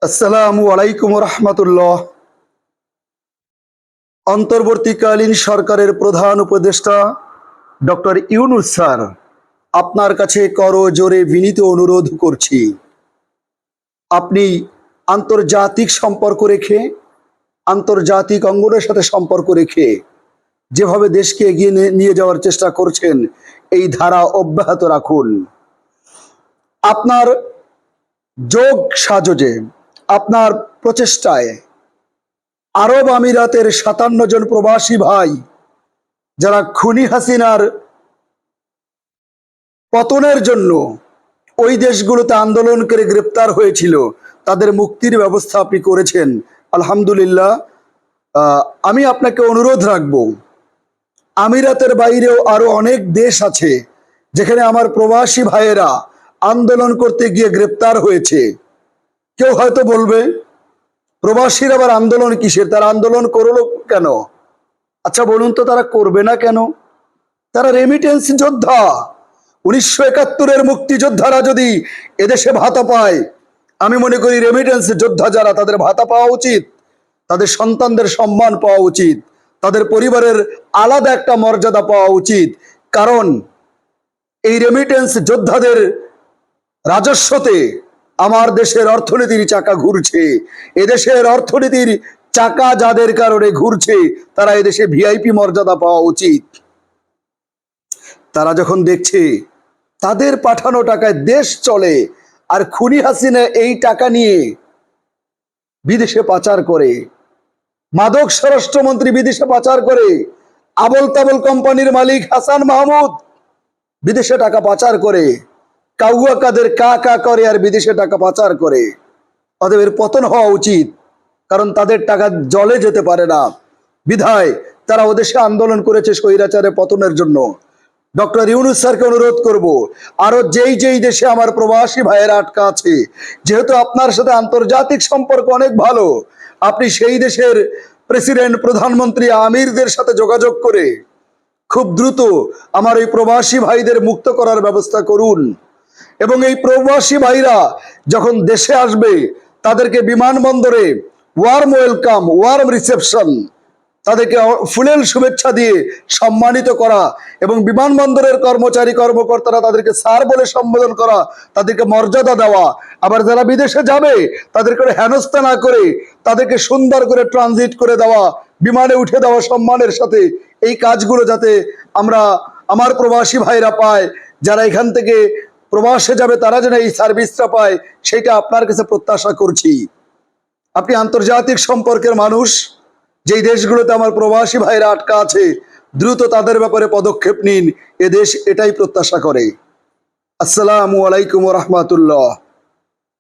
আসসালামু আলাইকুম রহমতুল্লাহ। অন্তর্বর্তীকালীন সরকারের প্রধান উপদেষ্টা ডক্টর ইউনূস স্যার, আপনার কাছে করজোড়ে বিনীত অনুরোধ করছি, আপনি আন্তর্জাতিক সম্পর্ক রেখে, আন্তর্জাতিক অঙ্গনের সাথে সম্পর্ক রেখে যেভাবে দেশকে এগিয়ে নিয়ে যাওয়ার চেষ্টা করছেন, এই ধারা অব্যাহত রাখুন। আপনার যোগ সাজোজে, আপনার প্রচেষ্টায় আরব আমিরাতের ৫৭ জন প্রবাসী ভাই যারা খুনি হাসিনার পতনের জন্য ওই দেশগুলোতে আন্দোলন করে গ্রেপ্তার হয়েছিল, তাদের মুক্তির ব্যবস্থা আপনি করেছেন, আলহামদুলিল্লাহ। আমি আপনাকে অনুরোধ রাখব, আমিরাতের বাইরেও আরো অনেক দেশ আছে যেখানে আমার প্রবাসী ভাইয়েরা আন্দোলন করতে গিয়ে গ্রেপ্তার হয়েছে। কেউ হয়তো বলবে, প্রবাসীর আবার আন্দোলন কিসের, তারা আন্দোলন করলো কেন? আচ্ছা বলুন তো, তারা করবে না কেন? তারা রেমিটেন্স যোদ্ধা। ১৯৭১-এর মুক্তিযোদ্ধারা যদি এদেশে ভাতা পায়, আমি মনে করি রেমিটেন্স যোদ্ধা যারা, তাদের ভাতা পাওয়া উচিত, তাদের সন্তানদের সম্মান পাওয়া উচিত, তাদের পরিবারের আলাদা একটা মর্যাদা পাওয়া উচিত। কারণ এই রেমিটেন্স যোদ্ধাদের রাজস্বতে আমার দেশের অর্থনীতির চাকা ঘুরছে। এদেশের অর্থনীতির চাকা যাদের কারণে ঘুরছে, তারা এদেশে ভিআইপি মর্যাদা পাওয়া উচিত। তারা যখন দেখছে তাদের পাঠানো টাকায় দেশ চলে, আর খুনি হাসিনা এই টাকা নিয়ে বিদেশে পাচার করে, মাদক স্বরাষ্ট্রমন্ত্রী বিদেশে পাচার করে, আবল তাবল কোম্পানির মালিক হাসান মাহমুদ বিদেশে টাকা পাচার করে, কাউয়া কাদের কা কা করে আর বিদেশে টাকা পাচার করে। অতএব এর পতন হওয়া উচিত, কারণ তাদের টাকা জলে যেতে পারে না, বিধায় তারা ওদেশে আন্দোলন করেছে স্বৈরাচারের পতনের জন্য। ডক্টর ইউনূস স্যারকে অনুরোধ করব, আরো যেই যেই দেশে আমার প্রবাসী ভাইয়েরা আটকা আছে, যেহেতু আপনার সাথে আন্তর্জাতিক সম্পর্ক অনেক ভালো, আপনি সেই দেশের প্রেসিডেন্ট, প্রধানমন্ত্রী, আমিরদের সাথে যোগাযোগ করে খুব দ্রুত আমার এই প্রবাসী ভাইদের মুক্ত করার ব্যবস্থা করুন। এবং এই প্রবাসী ভাইরা যখন দেশে আসবে, তাদেরকে বিমানবন্দরে ওয়ার্ম ওয়েলকাম, ওয়ার্ম রিসেপশন, তাদেরকে ফুলেল শুভেচ্ছা দিয়ে সম্মানিত করা, এবং বিমানবন্দরের কর্মচারী কর্মকর্তারা তাদেরকে স্যার বলে সম্বোধন করা, তাদেরকে মর্যাদা দেওয়া। আবার যারা বিদেশে যাবে তাদেরকে হেনস্থা না করে তাদেরকে সুন্দর করে ট্রানজিট করে দেওয়া, বিমানে উঠে দেওয়া সম্মানের সাথে। এই কাজগুলো যাতে আমার প্রবাসী ভাইরা পায়, যারা এখান থেকে প্রবাসে যাবে তারা যেন এই সার্ভিসটা পায়, সেটা আপনার কাছে প্রত্যাশা করছি। আপনি আন্তর্জাতিক সম্পর্কের মানুষ, যেই দেশগুলোতে আমার প্রবাসী ভাইরা আটকা আছে, দ্রুত তাদের ব্যাপারে পদক্ষেপ নিন, এ দেশ এটাই প্রত্যাশা করে। আসসালামু আলাইকুম রহমতুল্লাহ।